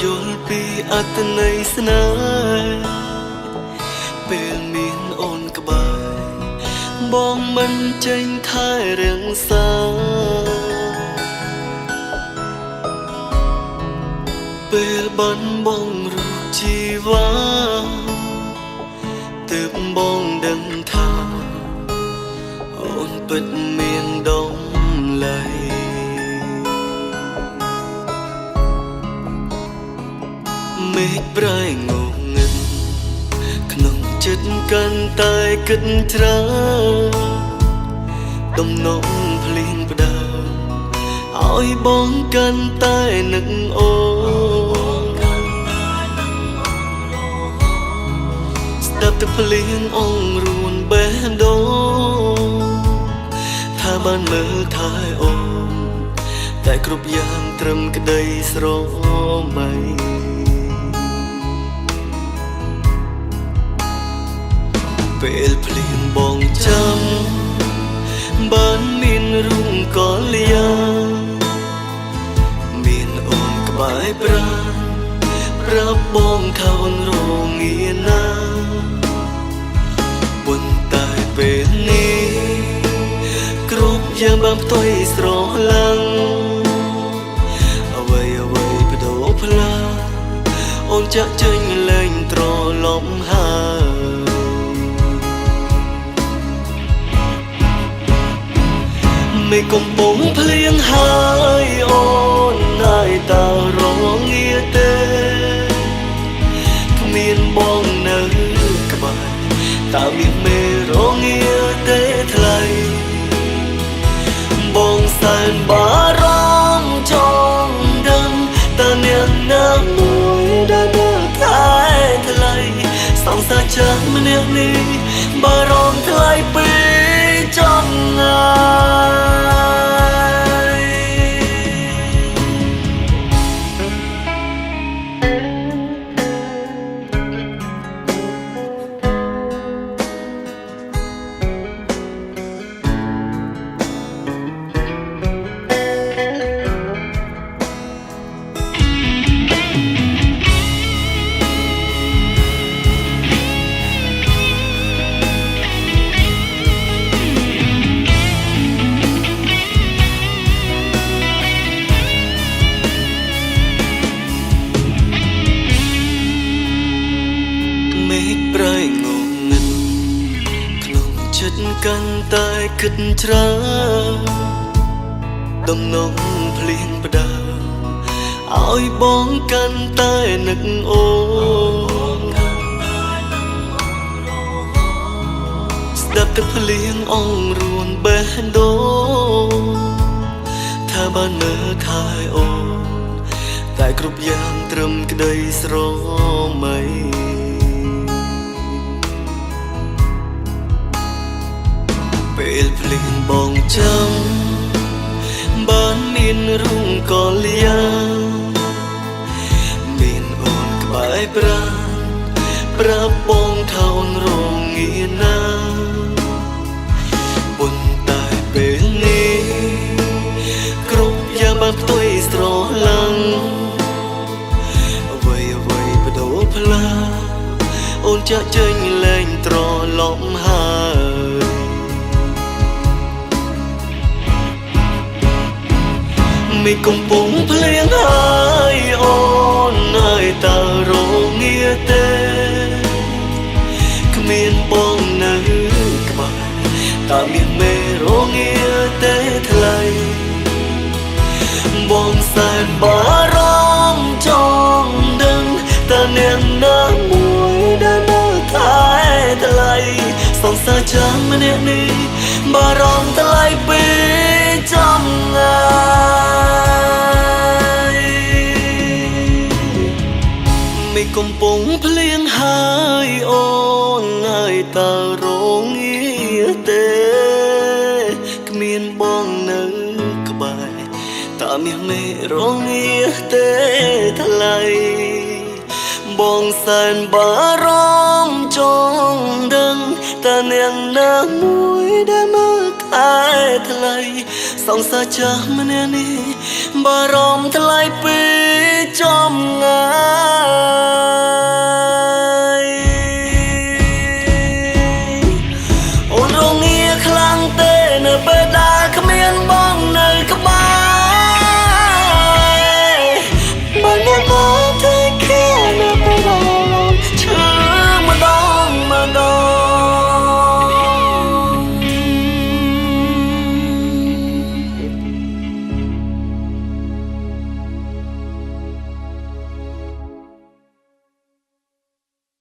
យល់ពីអត្ថន័យស្នេហ៍ពេលមានអូនក្បែរបងមិនចេញថែរក្សាពេលបានបងរូបជីវ៉ាទើបបងដឹងថាអូនពិតមានដំឡៃមេឃប្រែងងងឹតក្នុងចិត្តកាន់តែគិតច្រើនដំណងភ្លៀងផ្ដើមឲ្យបងកាន់តែនឹកអូនស្ដាប់ទឹកភ្លៀងអងរួនបេះដូងថាបានមើលថែអូនតែគ្រប់យ៉ាងត្រឹមក្តីស្រមៃពេលភ្លៀងបងចាំបានមានរូងកលយាមានអូនក្បែរប្រាណប្រាប់បងថាអូនរងាណាប៉ុន្តែពេលនេះគ្រប់យ៉ាងបានផ្ទុយស្រឡាំងអ្វីបដូរផ្លាអូនចាក់ចេញលែងត្រឡប់ហើយមេឃកំពុងភ្លៀងហើយអូនហើយតើរងាទេគ្មានបងនៅក្បែរតើមានមេរងាទេថ្លៃបងសែនបារម្ភចង់ដឹងតើអ្នកណាមួយដែលមើលថែថ្លៃសង្សារចាស់ម្នាក់នេះបារម្ភថ្លៃពេកចំណាយមេឃប្រែងងឹតក្នុងចិត្តកាន់តែគិតច្រើនដំណងភ្លៀងផ្ដើមឲ្យបងកាន់តែនឹកអូនស្ដាប់ទឹកភ្លៀងអងរួនបេះដូងថាបានមើលថែអូនតែគ្រប់យ៉ាងត្រឹមក្តីស្រមៃពេលភ្លៀងបងចាំបានមានរូងកលយាមានអូនក្បែរប្រាណប្រាប់បងថាអូនរងាណាប៉ុន្តែពេលនេះគ្រប់យ៉ាងបានផ្ទុយស្រឡាំងអ្វីបដូរផ្លាអូនចាក់ចេញលែងត្រឡប់ហើយមេឃកំពុងភ្លៀងហើយអូនហើយតើរងាទេគ្មានបងនៅក្បែរតើមានមេរងាទេថ្លៃបងសែនបារម្ភចង់ដឹងតើអ្នកណាមួយដែលមើលថែថ្លៃសង្សារចាស់ម្នាក់នេះបារម្ភថ្លៃពេកចំណាយមេឃកំពុងភ្លៀងហើយអូនហើយតើរងាទេគ្មានបងនៅក្បែរតើមានមេរងាទេថ្លៃបងសែនបារម្ភចង់ដឹងតើអ្នកណាមួយដែលមើលថែថ្លៃសង្សារចាស់ម្នាក់នេះបារម្ភថ្លៃពេកចំណា